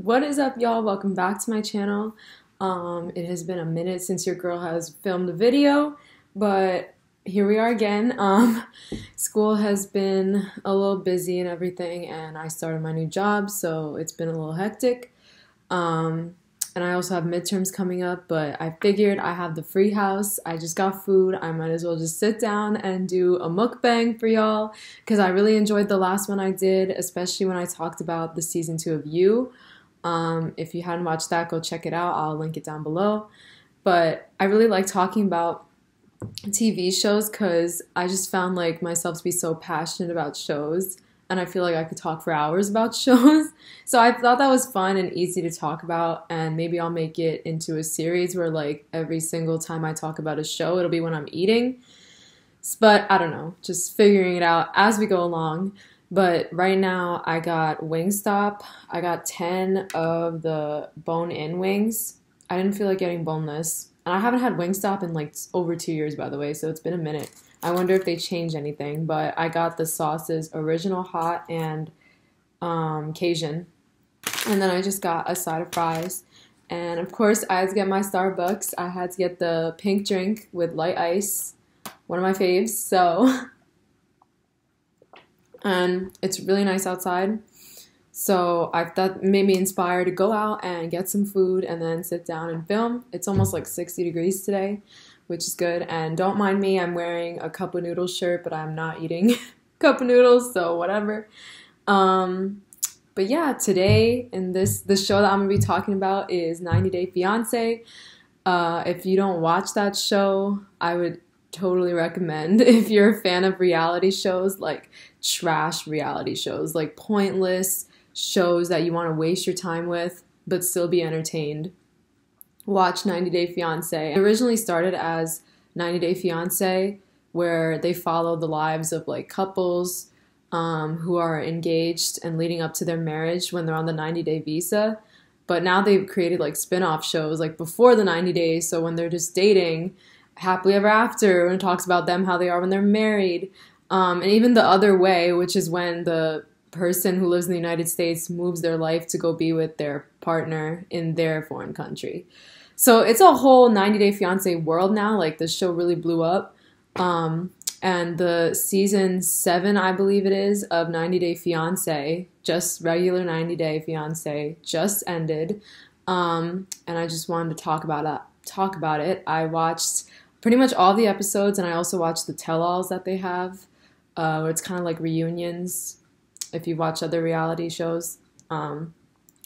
What is up, y'all? Welcome back to my channel. It has been a minute since your girl has filmed a video, but here we are again. School has been a little busy and everything, and I started my new job, so it's been a little hectic. And I also have midterms coming up, but I figured I have the free house. I just got food. I might as well just sit down and do a mukbang for y'all because I really enjoyed the last one I did, especially when I talked about the season 2 of You. If you hadn't watched that, go check it out. I'll link it down below. But I really like talking about TV shows because I just found like myself to be so passionate about shows, and I feel like I could talk for hours about shows. So I thought that was fun and easy to talk about, and maybe I'll make it into a series where like every single time I talk about a show, it'll be when I'm eating. But I don't know, just figuring it out as we go along. But right now I got Wingstop. I got 10 of the bone-in wings. I didn't feel like getting boneless. And I haven't had Wingstop in like over 2 years, by the way, so it's been a minute. I wonder if they changed anything, but I got the sauces, original hot and Cajun. And then I just got a side of fries. And of course, I had to get my Starbucks. I had to get the pink drink with light ice, one of my faves. So and it's really nice outside. So that made me inspired to go out and get some food and then sit down and film. It's almost like 60 degrees today, which is good. And don't mind me, I'm wearing a cup of noodles shirt, but I'm not eating cup of noodles, so whatever. But yeah, today in the show that I'm gonna be talking about is 90 Day Fiance. If you don't watch that show, I would totally recommend. If you're a fan of reality shows, like trash reality shows, like pointless shows that you want to waste your time with but still be entertained, watch 90 Day Fiance. It originally started as 90 Day Fiance, where they follow the lives of like couples who are engaged and leading up to their marriage when they're on the 90-day visa. But now they've created like spin-off shows like before the 90 days, so when they're just dating happily ever after, and it talks about them, how they are when they're married. And even the other way, which is when the person who lives in the United States moves their life to go be with their partner in their foreign country. So it's a whole 90 Day Fiance world now. Like, this show really blew up. And the season 7, I believe it is, of 90 Day Fiance, just regular 90 Day Fiance, just ended. And I just wanted to talk about it. I watched pretty much all the episodes, and I also watched the tell-alls that they have, where it's kind of like reunions if you watch other reality shows. And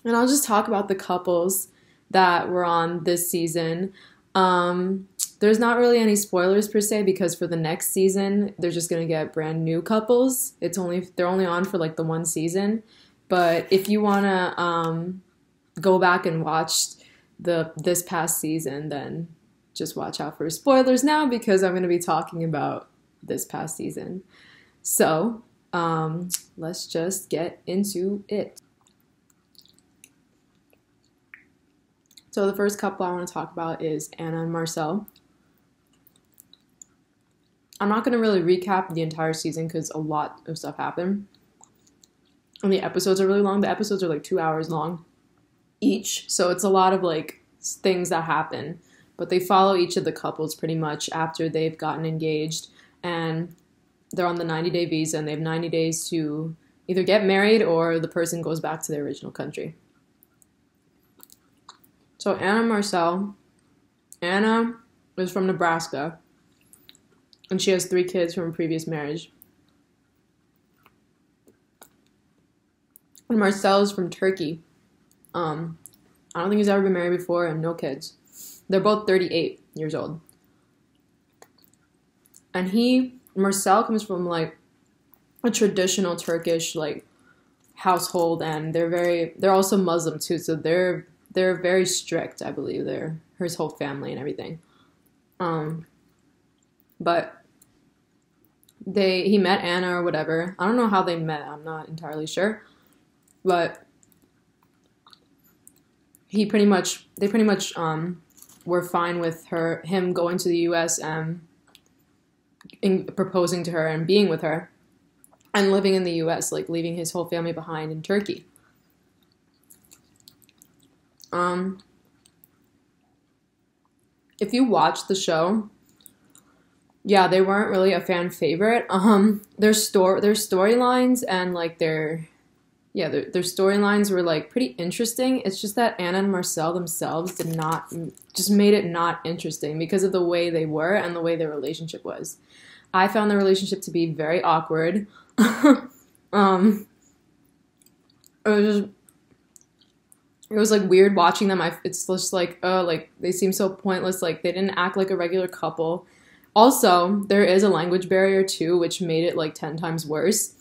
I'll just talk about the couples that were on this season. There's not really any spoilers per se, because for the next season, they're just gonna get brand new couples. They're only on for like the one season. But if you wanna go back and watch this past season, then just watch out for spoilers now, because I'm going to be talking about this past season. So let's just get into it. So the first couple I want to talk about is Anna and Marcel. I'm not going to really recap the entire season because a lot of stuff happened. And the episodes are really long. The episodes are like 2 hours long each. So it's a lot of like things that happen. But they follow each of the couples pretty much after they've gotten engaged, and they're on the 90-day visa, and they have 90 days to either get married or the person goes back to their original country. So Anna and Marcel. Anna is from Nebraska, and she has 3 kids from a previous marriage. And Marcel is from Turkey. I don't think he's ever been married before, and no kids. They're both 38 years old. And Marcel comes from like a traditional Turkish like household, and they're also Muslim too, so they're very strict, I believe. His whole family and everything. But he met Anna or whatever. I don't know how they met, I'm not entirely sure. But they pretty much were fine with him going to the US and proposing to her and being with her and living in the US, like leaving his whole family behind in Turkey. Um, if you watch the show, yeah, they weren't really a fan favorite. Their storylines and like their storylines were like pretty interesting. It's just that Anna and Marcel themselves did not just made it not interesting because of the way they were and the way their relationship was. I found the relationship to be very awkward. um, it was just, it was like weird watching them. It's just like, oh, like they seem so pointless. Like they didn't act like a regular couple. Also, there is a language barrier too, which made it like 10 times worse.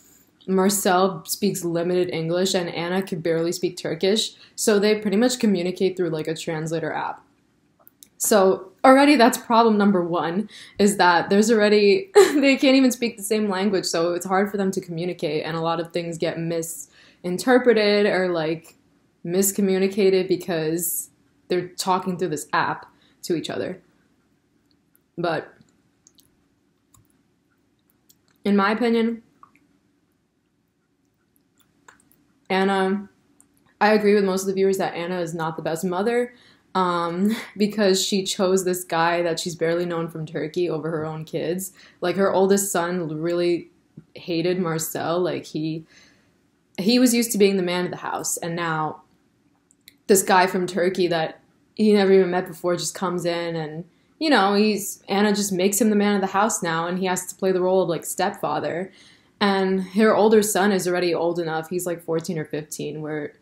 Marcel speaks limited English and Anna could barely speak Turkish, so they pretty much communicate through like a translator app. So already that's problem number one, is that there's already, they can't even speak the same language, so it's hard for them to communicate, and a lot of things get misinterpreted or like miscommunicated because they're talking through this app to each other. But in my opinion, Anna, I agree with most of the viewers that Anna is not the best mother, because she chose this guy that she's barely known from Turkey over her own kids. Like her oldest son really hated Marcel. Like he was used to being the man of the house, and now this guy from Turkey that he never even met before just comes in, and you know, Anna just makes him the man of the house now, and he has to play the role of like stepfather. And her older son is already old enough, he's like 14 or 15, where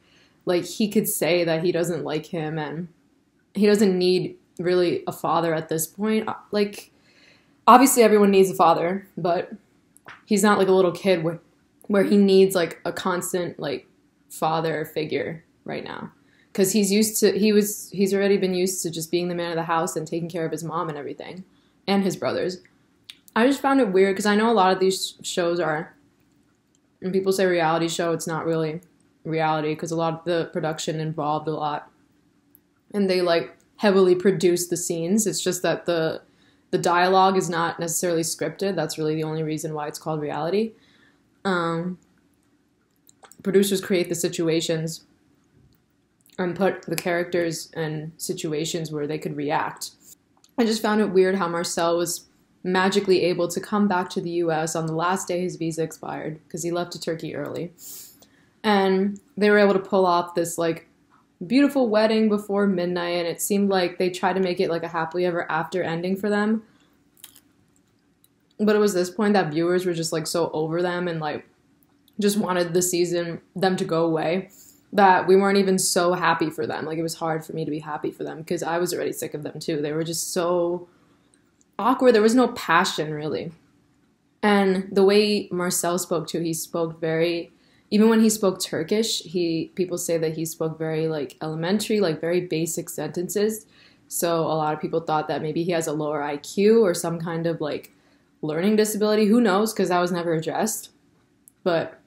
like he could say that he doesn't like him and he doesn't need really a father at this point. Like obviously everyone needs a father, but he's not like a little kid where he needs like a constant like father figure right now. Because he's already been used to just being the man of the house and taking care of his mom and everything, and his brothers. I just found it weird because I know a lot of these shows are, when people say reality show, it's not really reality because a lot of the production involved a lot, and they like heavily produce the scenes. It's just that the dialogue is not necessarily scripted. That's really the only reason why it's called reality. Producers create the situations and put the characters in situations where they could react. I just found it weird how Marcel was magically able to come back to the US on the last day his visa expired because he left to Turkey early. And they were able to pull off this like beautiful wedding before midnight, and it seemed like they tried to make it like a happily ever after ending for them. But it was this point that viewers were just like so over them and like just wanted them to go away, that we weren't even so happy for them. Like it was hard for me to be happy for them because I was already sick of them too. They were just so awkward. There was no passion really. And the way Marcel spoke too, he spoke very, even when he spoke Turkish, people say that he spoke very like elementary, like very basic sentences. So a lot of people thought that maybe he has a lower IQ or some kind of like learning disability. Who knows? Because that was never addressed. But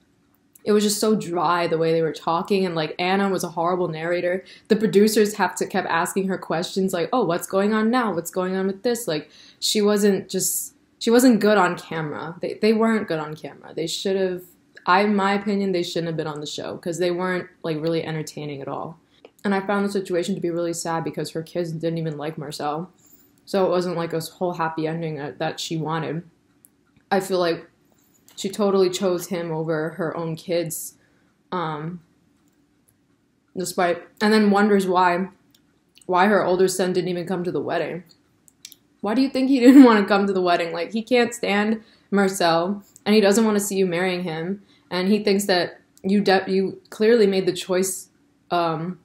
it was just so dry the way they were talking, and like Anna was a horrible narrator. The producers kept asking her questions like, "Oh, what's going on now? What's going on with this?" Like she wasn't good on camera. They weren't good on camera. They should have, in my opinion, they shouldn't have been on the show because they weren't like really entertaining at all. And I found the situation to be really sad because her kids didn't even like Marcel, so it wasn't like a whole happy ending that she wanted. I feel like she totally chose him over her own kids, and then wonders why her older son didn't even come to the wedding. Why do you think he didn't want to come to the wedding? Like, he can't stand Marcel, and he doesn't want to see you marrying him, and he thinks that you clearly made the choice over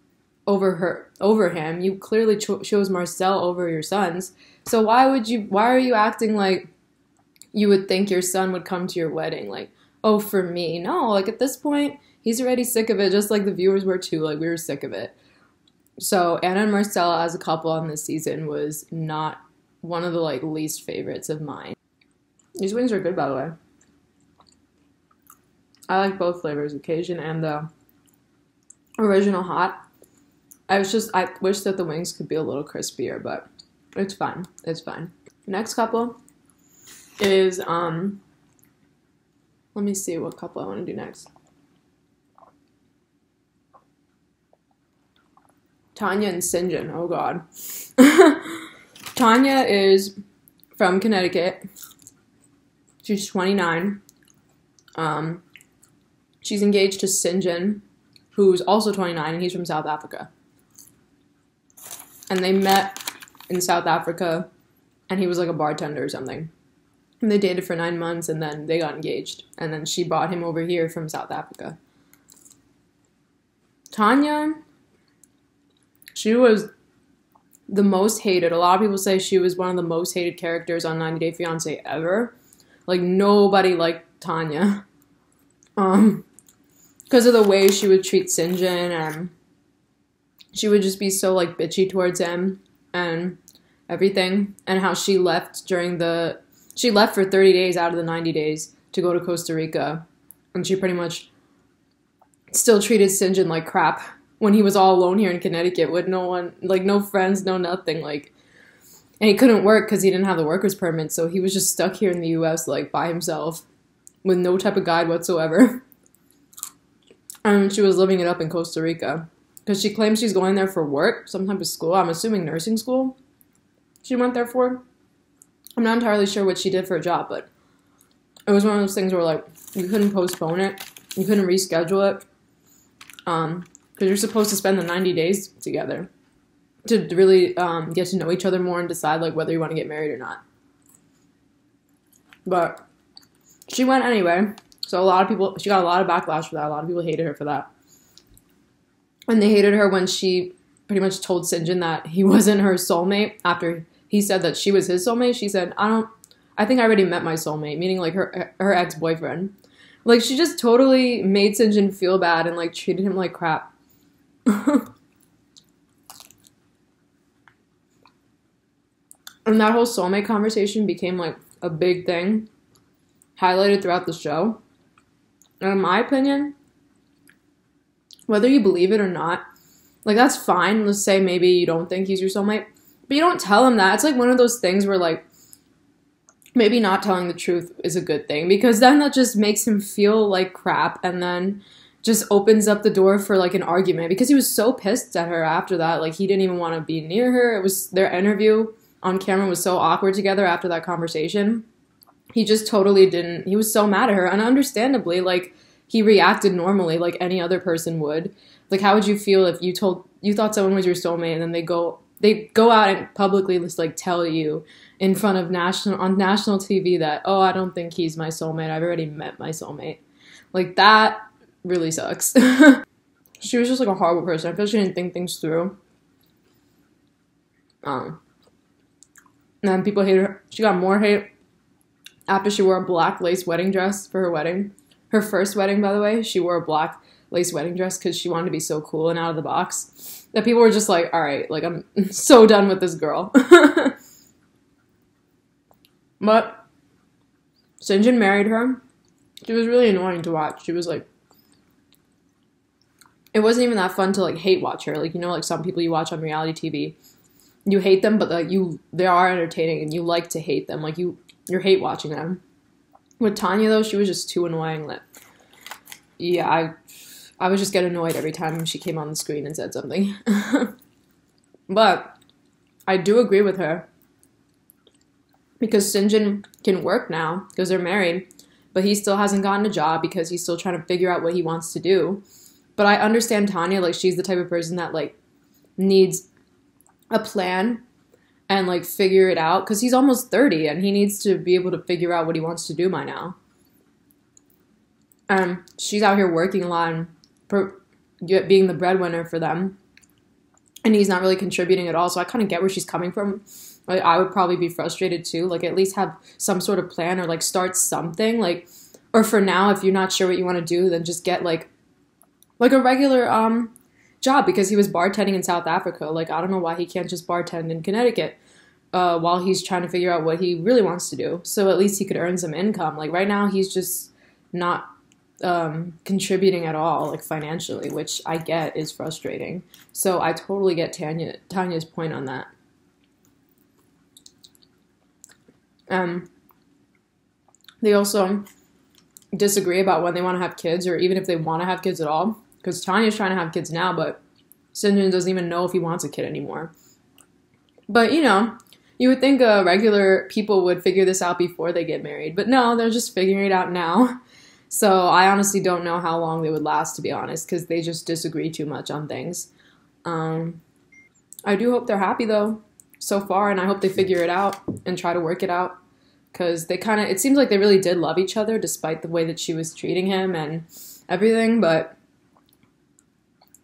him. You clearly chose Marcel over your sons. So why are you acting like you would think your son would come to your wedding? Like, oh, for me. No, like at this point, he's already sick of it, just like the viewers were too. Like, we were sick of it. So Anna and Marcel as a couple on this season was not one of the like least favorites of mine. These wings are good, by the way. I like both flavors, the Cajun and the original hot. I wish that the wings could be a little crispier, but it's fine. It's fine. Next couple is, let me see what couple I want to do next. Tanya and Sinjin. Oh God. Tanya is from Connecticut. She's 29. She's engaged to Sinjin, who's also 29, and he's from South Africa. And they met in South Africa, and he was like a bartender or something. And they dated for 9 months, and then they got engaged. And then she brought him over here from South Africa. Tanya, she was the most hated. A lot of people say she was one of the most hated characters on 90 Day Fiance ever. Like, nobody liked Tanya. Because of the way she would treat Sinjin, and she would just be so, like, bitchy towards him and everything. And how she left she left for 30 days out of the 90 days to go to Costa Rica. And she pretty much still treated Sinjin like crap when he was all alone here in Connecticut with no one, like, no friends, no nothing, like, and he couldn't work because he didn't have the worker's permit, so he was just stuck here in the U.S., like, by himself with no type of guide whatsoever. And she was living it up in Costa Rica because she claims she's going there for work, some type of school. I'm assuming nursing school she went there for. I'm not entirely sure what she did for a job, but it was one of those things where, like, you couldn't postpone it, you couldn't reschedule it, because you're supposed to spend the 90 days together to really get to know each other more and decide, like, whether you want to get married or not. But she went anyway, so she got a lot of backlash for that. A lot of people hated her for that. And they hated her when she pretty much told Sinjin that he wasn't her soulmate after he said that she was his soulmate. She said, I think I already met my soulmate, meaning, like, her ex-boyfriend. Like, she just totally made Sinjin feel bad and, like, treated him like crap. And that whole soulmate conversation became, like, a big thing, highlighted throughout the show. And in my opinion, whether you believe it or not, like, that's fine. Let's say maybe you don't think he's your soulmate, but you don't tell him that. It's like one of those things where, like, maybe not telling the truth is a good thing, because then that just makes him feel like crap and then just opens up the door for, like, an argument, because he was so pissed at her after that. Like, he didn't even want to be near her. It was their interview on camera was so awkward together after that conversation. He just totally didn't. He was so mad at her, and understandably, like, he reacted normally like any other person would. Like, how would you feel if you thought someone was your soulmate and then they go out and publicly just, like, tell you in front of national TV that, oh, I don't think he's my soulmate. I've already met my soulmate. Like, that really sucks. She was just, like, a horrible person. I feel she didn't think things through. And then people hated her. She got more hate after she wore a black lace wedding dress for her wedding. Her first wedding, by the way, she wore a black lace wedding dress because she wanted to be so cool and out of the box. That people were just like, all right, like, I'm so done with this girl. But Sinjin married her. She was really annoying to watch. She was like, it wasn't even that fun to, like, hate watch her. Like, you know, like, some people you watch on reality TV, you hate them, but, like, they are entertaining and you like to hate them. Like, you're hate watching them. With Tanya, though, she was just too annoying that, yeah, I would just get annoyed every time she came on the screen and said something. But I do agree with her, because Sinjin can work now because they're married, but he still hasn't gotten a job because he's still trying to figure out what he wants to do. But I understand Tanya, like, she's the type of person that, like, needs a plan and, like, figure it out, because he's almost 30 and he needs to be able to figure out what he wants to do by now. She's out here working a lot and being the breadwinner for them, and he's not really contributing at all. So I kind of get where she's coming from. Like, I would probably be frustrated too. Like, at least have some sort of plan, or, like, start something. Like, or for now, if you're not sure what you want to do, then just get, like a regular job, because he was bartending in South Africa. Like, I don't know why he can't just bartend in Connecticut while he's trying to figure out what he really wants to do. So at least he could earn some income. Like, right now, he's just not contributing at all, like, financially, which I get is frustrating. So I totally get Tanya's point on that. They also disagree about when they want to have kids, or even if they want to have kids at all, because Tanya's trying to have kids now, but Sinjin doesn't even know if he wants a kid anymore. But, you know, you would think regular people would figure this out before they get married. But no, they're just figuring it out now. So I honestly don't know how long they would last, to be honest, because they just disagree too much on things. I do hope they're happy, though, so far, and I hope they figure it out and try to work it out. Because they kind of, it seems like they really did love each other, despite the way that she was treating him and everything, but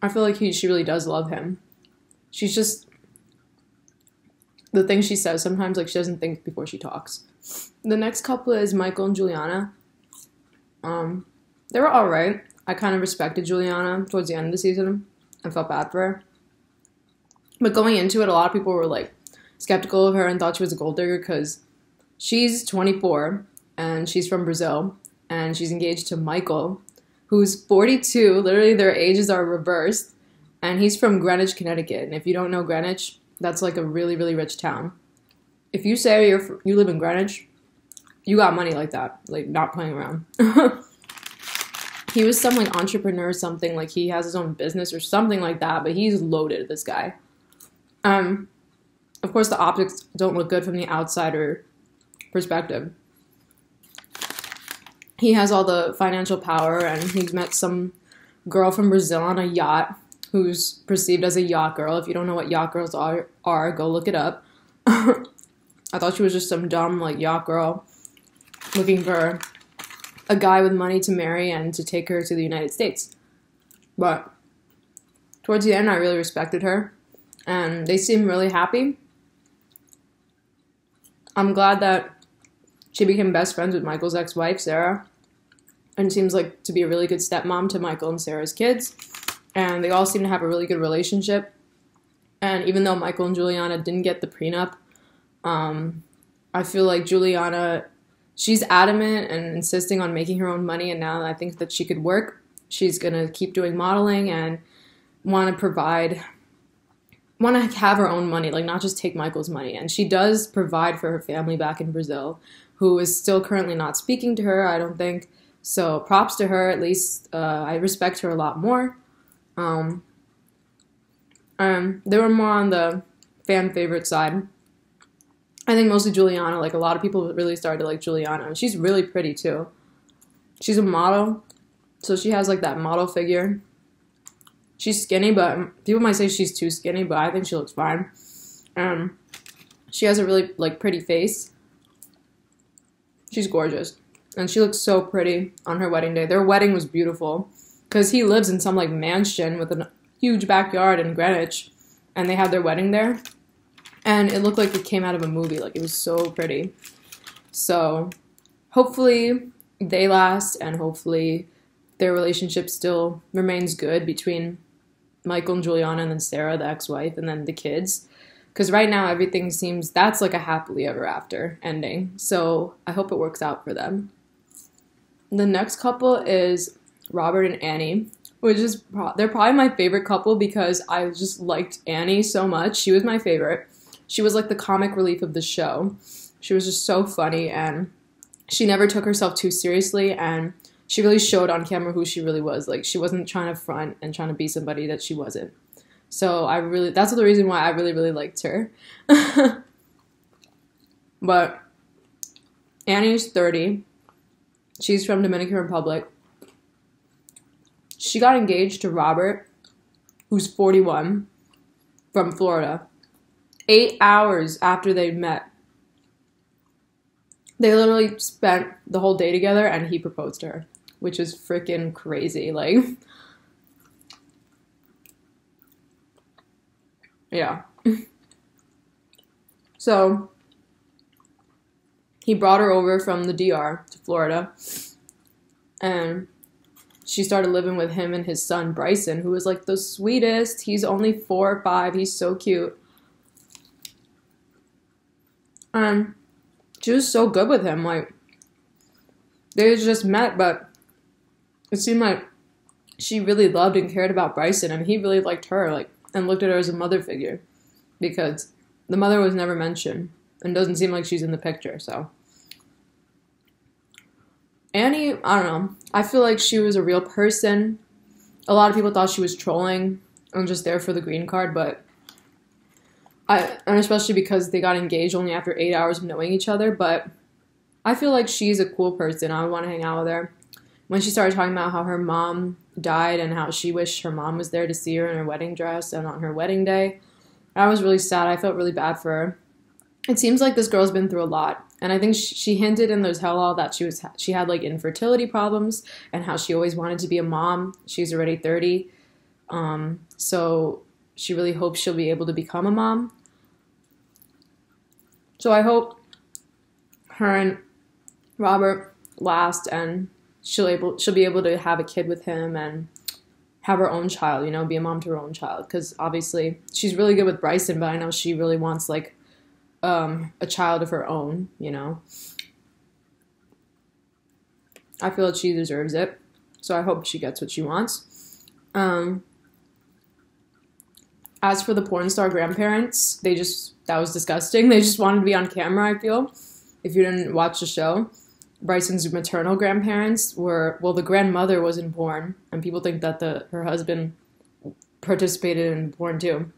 I feel like she really does love him. She's just, the things she says sometimes, like, she doesn't think before she talks. The next couple is Michael and Juliana. They were alright. I kind of respected Juliana towards the end of the season. I felt bad for her. But going into it, a lot of people were, like, skeptical of her and thought she was a gold digger because she's 24, and she's from Brazil, and she's engaged to Michael, who's 42. Literally, their ages are reversed, and he's from Greenwich, Connecticut. And if you don't know Greenwich, that's like a really, really rich town. If you say you live in Greenwich, you got money like that, like not playing around. He was some like entrepreneur or something, like he has his own business or something like that, but he's loaded, this guy. Of course, the optics don't look good from the outsider perspective. He has all the financial power, and he's met some girl from Brazil on a yacht who's perceived as a yacht girl. If you don't know what yacht girls are go look it up. I thought she was just some dumb like yacht girl looking for a guy with money to marry and to take her to the United States. But towards the end, I really respected her, and they seem really happy. I'm glad that she became best friends with Michael's ex-wife, Sarah, and seems like to be a really good stepmom to Michael and Sarah's kids. And they all seem to have a really good relationship. And even though Michael and Juliana didn't get the prenup, I feel like Juliana, she's adamant and insisting on making her own money. And now that I think that she could work, she's going to keep doing modeling and want to have her own money, like not just take Michael's money. And she does provide for her family back in Brazil, who is still currently not speaking to her, I don't think. So props to her, at least. I respect her a lot more. They were more on the fan favorite side. I think mostly Juliana. Like, a lot of people really started to like Juliana. And she's really pretty, too. She's a model, so she has, like, that model figure. She's skinny, but people might say she's too skinny, but I think she looks fine. She has a really, like, pretty face. She's gorgeous. And she looks so pretty on her wedding day. Their wedding was beautiful because he lives in some, like, mansion with a huge backyard in Greenwich, and they had their wedding there. And it looked like it came out of a movie. Like, it was so pretty. So, hopefully they last, and hopefully their relationship still remains good between Michael and Juliana and then Sarah, the ex-wife, and then the kids. Because right now everything seems, that's like a happily ever after ending. So I hope it works out for them. The next couple is Robert and Annie, which is, they're probably my favorite couple because I just liked Annie so much. She was my favorite. She was like the comic relief of the show. She was just so funny, and she never took herself too seriously, and she really showed on camera who she really was. Like, she wasn't trying to front and trying to be somebody that she wasn't. So that's the reason why I really, really liked her. But Annie's 30. She's from Dominican Republic. She got engaged to Robert, who's 41, from Florida. 8 hours after they met. They literally spent the whole day together, and he proposed to her, which is freaking crazy. Like, yeah. So, he brought her over from the DR to Florida, and she started living with him and his son, Bryson, who was, like, the sweetest. He's only 4 or 5. He's so cute. She was so good with him. Like, they just met, but it seemed like she really loved and cared about Bryson, and he really liked her, like, and looked at her as a mother figure, because the mother was never mentioned and doesn't seem like she's in the picture. So Annie, I don't know. I feel like she was a real person. A lot of people thought she was trolling and just there for the green card, but and especially because they got engaged only after 8 hours of knowing each other, but I feel like she's a cool person. I would want to hang out with her. When she started talking about how her mom died and how she wished her mom was there to see her in her wedding dress and on her wedding day, I was really sad. I felt really bad for her. It seems like this girl's been through a lot, and I think she hinted in those tell-all that she had like infertility problems and how she always wanted to be a mom. She's already 30, so she really hopes she'll be able to become a mom. So I hope her and Robert last, and she'll be able to have a kid with him and have her own child, you know, be a mom to her own child. Because obviously she's really good with Bryson, but I know she really wants like a child of her own, you know. I feel like she deserves it, so I hope she gets what she wants. As for the porn star grandparents, that was disgusting. They just wanted to be on camera, I feel. If you didn't watch the show, Bryson's maternal grandparents were, well, the grandmother was in porn, and people think that her husband participated in porn too.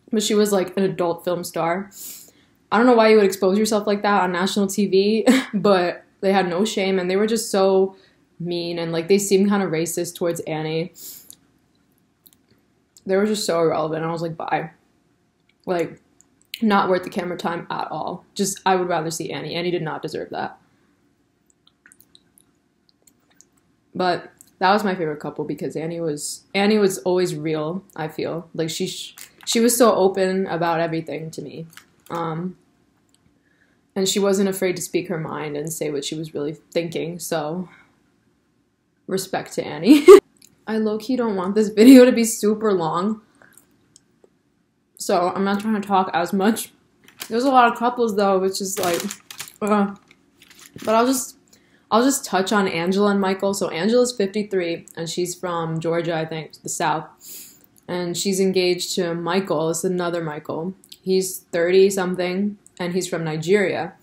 But she was like an adult film star. I don't know why you would expose yourself like that on national TV, but they had no shame, and they were just so mean, and like they seemed kind of racist towards Annie. They were just so irrelevant. I was like, bye. Like, not worth the camera time at all. Just, I would rather see Annie. Annie did not deserve that. But that was my favorite couple because Annie was always real, I feel. Like, she was so open about everything to me. And she wasn't afraid to speak her mind and say what she was really thinking. So, respect to Annie. I low-key don't want this video to be super long, so I'm not trying to talk as much. There's a lot of couples though, which is like, but I'll just touch on Angela and Michael. So Angela's 53, and she's from Georgia, I think, the South, and she's engaged to Michael. It's another Michael. He's 30-something, and he's from Nigeria.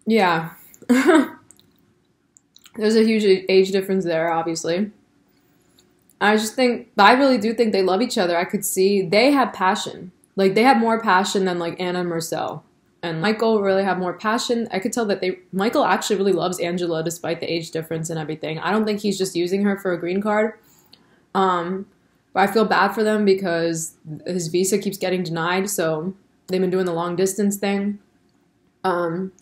Yeah. There's a huge age difference there, obviously. I really do think they love each other. I could see they have passion. Like, they have more passion than, like, Anna and Marcel. And Michael really have more passion. I could tell that Michael actually really loves Angela despite the age difference and everything. I don't think he's just using her for a green card. But I feel bad for them because his visa keeps getting denied, so they've been doing the long distance thing.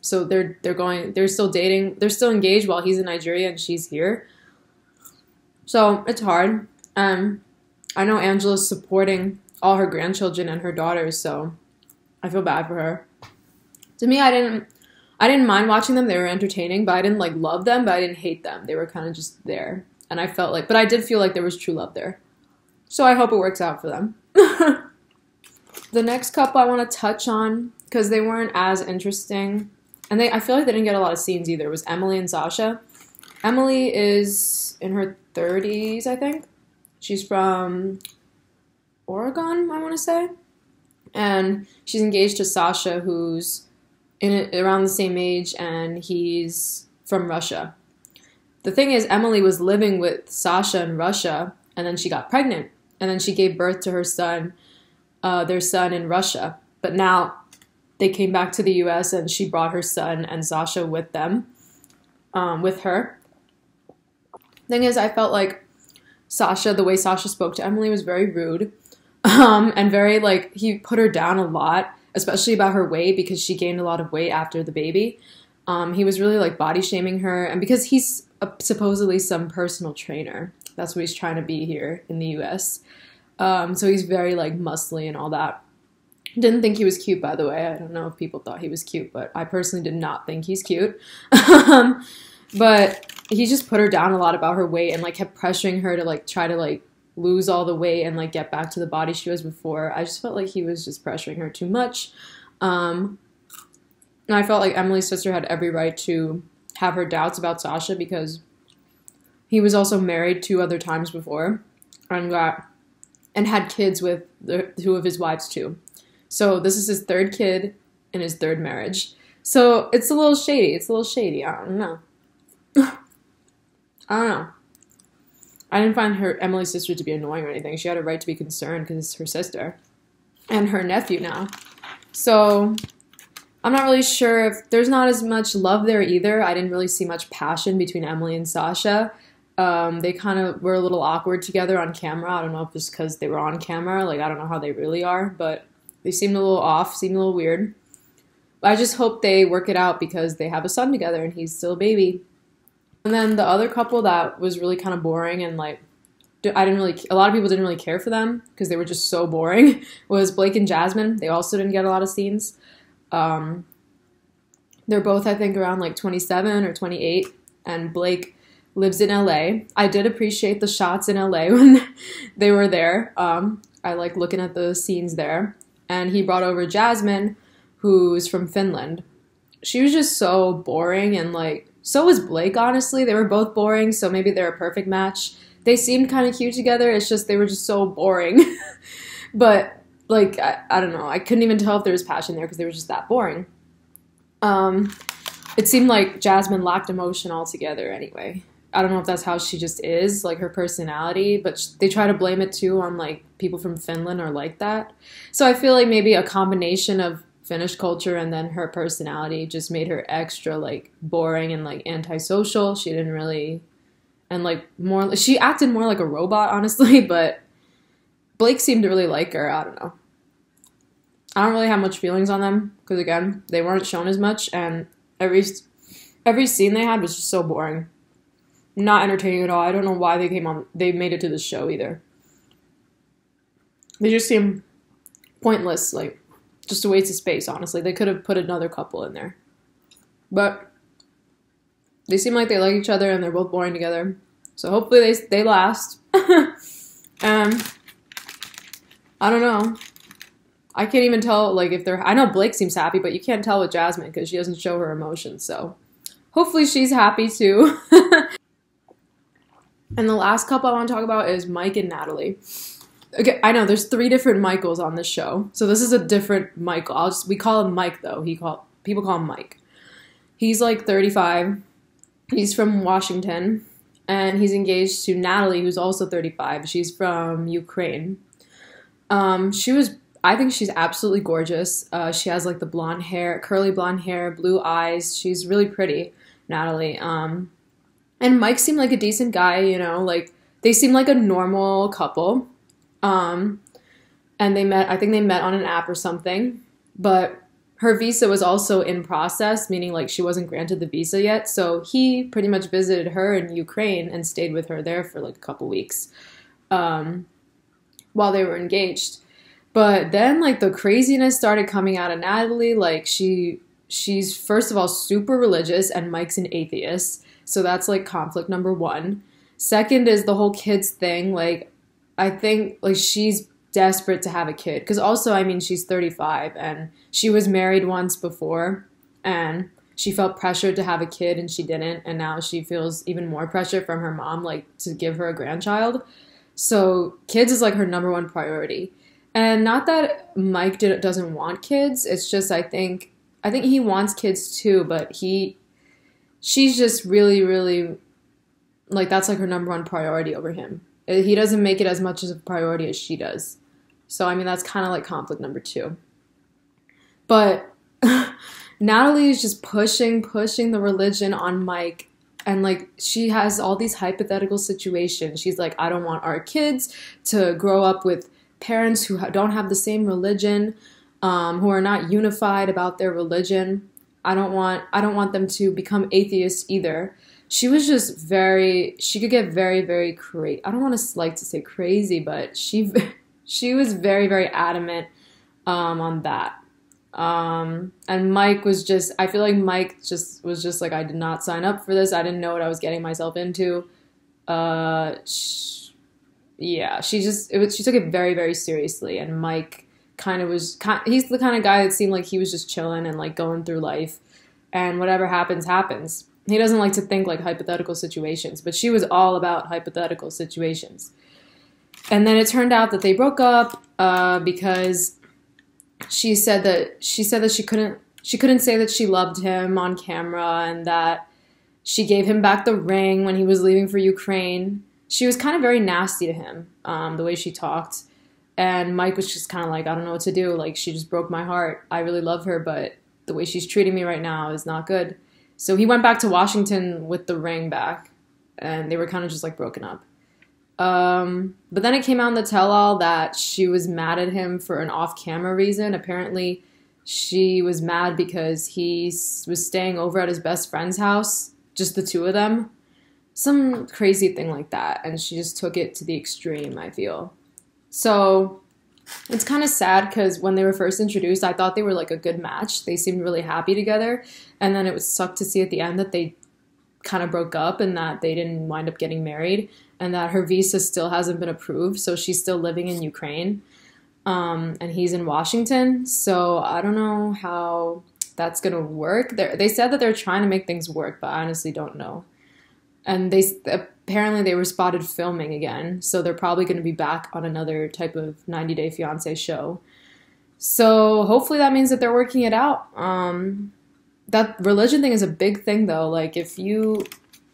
So they're still dating, they're still engaged while he's in Nigeria and she's here. So it's hard. I know Angela's supporting all her grandchildren and her daughters, so I feel bad for her. To me, I didn't mind watching them. They were entertaining, but I didn't like love them, but I didn't hate them. They were kind of just there. And I felt like, but I did feel like there was true love there. So I hope it works out for them. The next couple I want to touch on, because they weren't as interesting, and I feel like they didn't get a lot of scenes either, was Emily and Sasha. Emily is in her 30s, I think. She's from Oregon, I want to say. And she's engaged to Sasha, who's around the same age, and he's from Russia. The thing is, Emily was living with Sasha in Russia, and then she got pregnant. And then she gave birth to her son, their son in Russia. But now they came back to the U.S. and she brought her son and Sasha with them, with her. Thing is, I felt like the way Sasha spoke to Emily was very rude, and very, like, he put her down a lot, especially about her weight because she gained a lot of weight after the baby. He was really, like, body shaming her, and because he's supposedly some personal trainer. That's what he's trying to be here in the U.S. So he's very, like, muscly and all that. Didn't think he was cute, by the way. I don't know if people thought he was cute, but I personally did not think he's cute. But he just put her down a lot about her weight and, like, kept pressuring her to, like, try to, like, lose all the weight and, like, get back to the body she was before. I just felt like he was just pressuring her too much. And I felt like Emily's sister had every right to have her doubts about Sasha because he was also married 2 other times before and had kids with 2 of his wives too. So this is his 3rd kid in his 3rd marriage. So it's a little shady. I don't know. I don't know. I didn't find Emily's sister to be annoying or anything. She had a right to be concerned because it's her sister and her nephew now. So I'm not really sure if there's not as much love there either. I didn't really see much passion between Emily and Sasha. They kind of were a little awkward together on camera. I don't know if it's because they were on camera. Like, I don't know how they really are, but they seemed a little off, seemed a little weird. I just hope they work it out because they have a son together and he's still a baby. And then the other couple that was really kind of boring and like, a lot of people didn't really care for them because they were just so boring, was Blake and Jasmine. They also didn't get a lot of scenes. They're both, I think, around like 27 or 28, and Blake lives in LA. I did appreciate the shots in LA when they were there. I like looking at the scenes there. And he brought over Jasmine, who's from Finland. She was just so boring, and like, so was Blake, honestly. They were both boring, so maybe they're a perfect match. They seemed kind of cute together. It's just they were just so boring. But, like, I don't know. I couldn't even tell if there was passion there because they were just that boring. It seemed like Jasmine lacked emotion altogether anyway. I don't know if that's how she just is, like her personality, but they try to blame it too on like people from Finland are like that. So I feel like maybe a combination of Finnish culture and then her personality just made her extra like boring and like antisocial. She didn't really, and like more, she acted more like a robot, honestly, but Blake seemed to really like her. I don't know. I don't really have much feelings on them because again, they weren't shown as much, and every scene they had was just so boring. Not entertaining at all. I don't know why they made it to the show either. They just seem pointless, like just a waste of space, honestly. They could have put another couple in there. But they seem like they like each other and they're both boring together. So hopefully they last. I don't know. I can't even tell like if they're, I know Blake seems happy, but you can't tell with Jasmine because she doesn't show her emotions. So hopefully she's happy too. And the last couple I want to talk about is Mike and Natalie. Okay, I know there's 3 different Michaels on this show, so this is a different Michael. We call him Mike though. People call him Mike. He's like 35. He's from Washington, and he's engaged to Natalie, who's also 35. She's from Ukraine. I think she's absolutely gorgeous. She has like the blonde hair, curly blonde hair, blue eyes. She's really pretty, Natalie. And Mike seemed like a decent guy, you know, like they seemed like a normal couple. And I think they met on an app or something, but her visa was also in process, meaning like she wasn't granted the visa yet. So he pretty much visited her in Ukraine and stayed with her there for like a couple weeks, while they were engaged. But then like the craziness started coming out of Natalie. Like she's first of all super religious and Mike's an atheist. So that's like conflict number 1. Second is the whole kids thing. Like, I think like she's desperate to have a kid. Because also, I mean, she's 35 and she was married once before and she felt pressured to have a kid and she didn't. And now she feels even more pressure from her mom, like to give her a grandchild. So kids is like her number 1 priority. And not that Mike doesn't want kids. It's just, I think he wants kids too, but she's just really, really, like, that's like her number 1 priority over him. He doesn't make it as much as a priority as she does. So, I mean, that's kind of like conflict number 2. But Natalie is just pushing the religion on Mike. And, like, she has all these hypothetical situations. She's like, I don't want our kids to grow up with parents who don't have the same religion, who are not unified about their religion. I don't want them to become atheists either. She was just she could get very, very crazy. I don't want to like to say crazy, but she was very, very adamant on that. And Mike was just, I feel like Mike was just like, I did not sign up for this. I didn't know what I was getting myself into. She took it very, very seriously. And Mike he's the kind of guy that seemed like he was just chilling and like going through life and whatever happens, happens. He doesn't like to think like hypothetical situations, but she was all about hypothetical situations. And then it turned out that they broke up because she said that she couldn't say that she loved him on camera and that she gave him back the ring when he was leaving for Ukraine. she was kind of very nasty to him, the way she talked. And Mike was just kind of like, I don't know what to do. Like, she just broke my heart. I really love her, but the way she's treating me right now is not good. So he went back to Washington with the ring back, and they were kind of just like broken up. But then it came out in the tell-all that she was mad at him for an off-camera reason. Apparently, she was mad because he was staying over at his best friend's house, just the two of them. Some crazy thing like that, and she just took it to the extreme, I feel. So it's kind of sad because when they were first introduced, I thought they were like a good match. They seemed really happy together, and then it was sucked to see at the end that they kind of broke up and that they didn't wind up getting married, and that her visa still hasn't been approved, so she's still living in Ukraine, and he's in Washington. So I don't know how that's gonna work. They said that they're trying to make things work, but I honestly don't know. And apparently they were spotted filming again, so they're probably going to be back on another type of 90 Day Fiance show. So hopefully that means that they're working it out. That religion thing is a big thing, though. Like, if they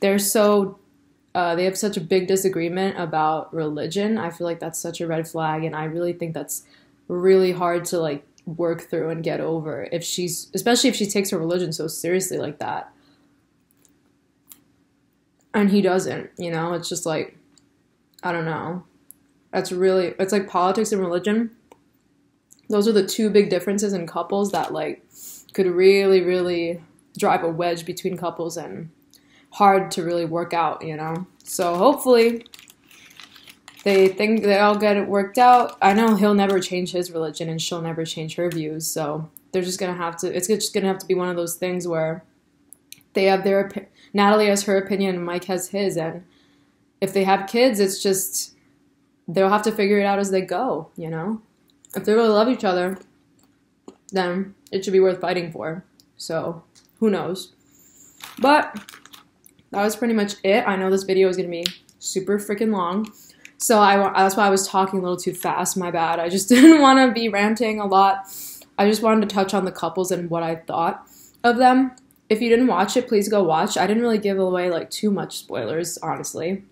have such a big disagreement about religion, I feel like that's such a red flag, and I really think that's really hard to like work through and get over, especially if she takes her religion so seriously like that. And he doesn't, it's just like, I don't know. It's like politics and religion. Those are the two big differences in couples that like could really, really drive a wedge between couples and hard to really work out, So hopefully they all get it worked out. I know he'll never change his religion and she'll never change her views. So they're just going to have to, it's just going to have to be one of those things where they have Natalie has her opinion and Mike has his, and if they have kids, it's just, they'll have to figure it out as they go, If they really love each other, then it should be worth fighting for. So, who knows? But that was pretty much it. I know this video is going to be super freaking long, so that's why I was talking a little too fast, my bad. I just didn't want to be ranting a lot. I just wanted to touch on the couples and what I thought of them. If you didn't watch it, please go watch. I didn't really give away like too much spoilers, honestly.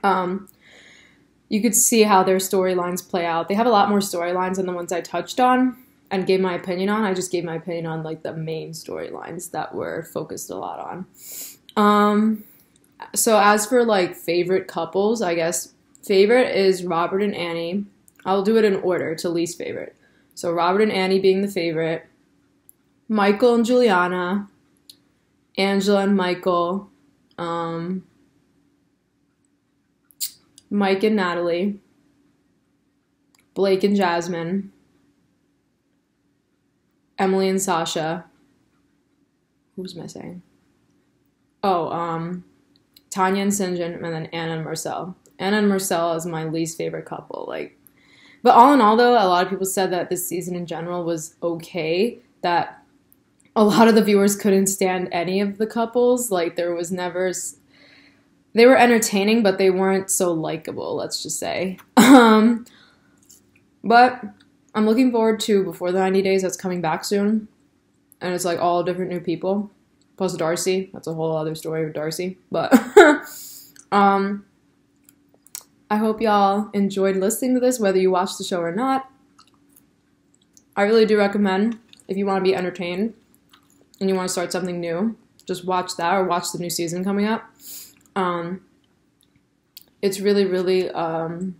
You could see how their storylines play out. They have a lot more storylines than the ones I touched on and gave my opinion on. I just gave my opinion on like the main storylines that were focused a lot on. So as for like favorite couples, I guess favorite is Robert and Annie. I'll do it in order to least favorite. So Robert and Annie being the favorite, Michael and Juliana, Angela and Michael, Mike and Natalie, Blake and Jasmine, Emily and Sasha. Who's missing? Oh, Tanya and Sinjin, and then Anna and Marcel. Anna and Marcel is my least favorite couple. But all in all, though, a lot of people said that this season in general was okay. That a lot of the viewers couldn't stand any of the couples. Like, there was never... They were entertaining, but they weren't so likable, let's just say. But I'm looking forward to Before the 90 Days. That's coming back soon. And it's, like, all different new people. Plus Darcy. That's a whole other story with Darcy. But, I hope y'all enjoyed listening to this, whether you watched the show or not. I really do recommend, if you want to be entertained, and you want to start something new, just watch that or watch the new season coming up. It's really, really kind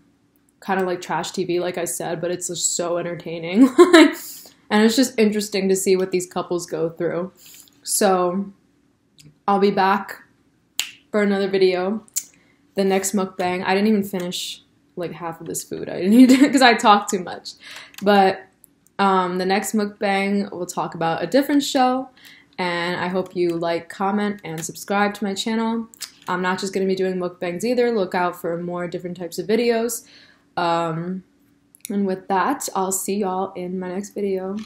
of like trash TV, like I said, but it's just so entertaining. And it's just interesting to see what these couples go through. So I'll be back for another video. The next mukbang. I didn't even finish like half of this food. I didn't eat because I talked too much. But the next mukbang, we'll talk about a different show. And I hope you like, comment, and subscribe to my channel. I'm not just going to be doing mukbangs either. Look out for more different types of videos. And with that, I'll see y'all in my next video.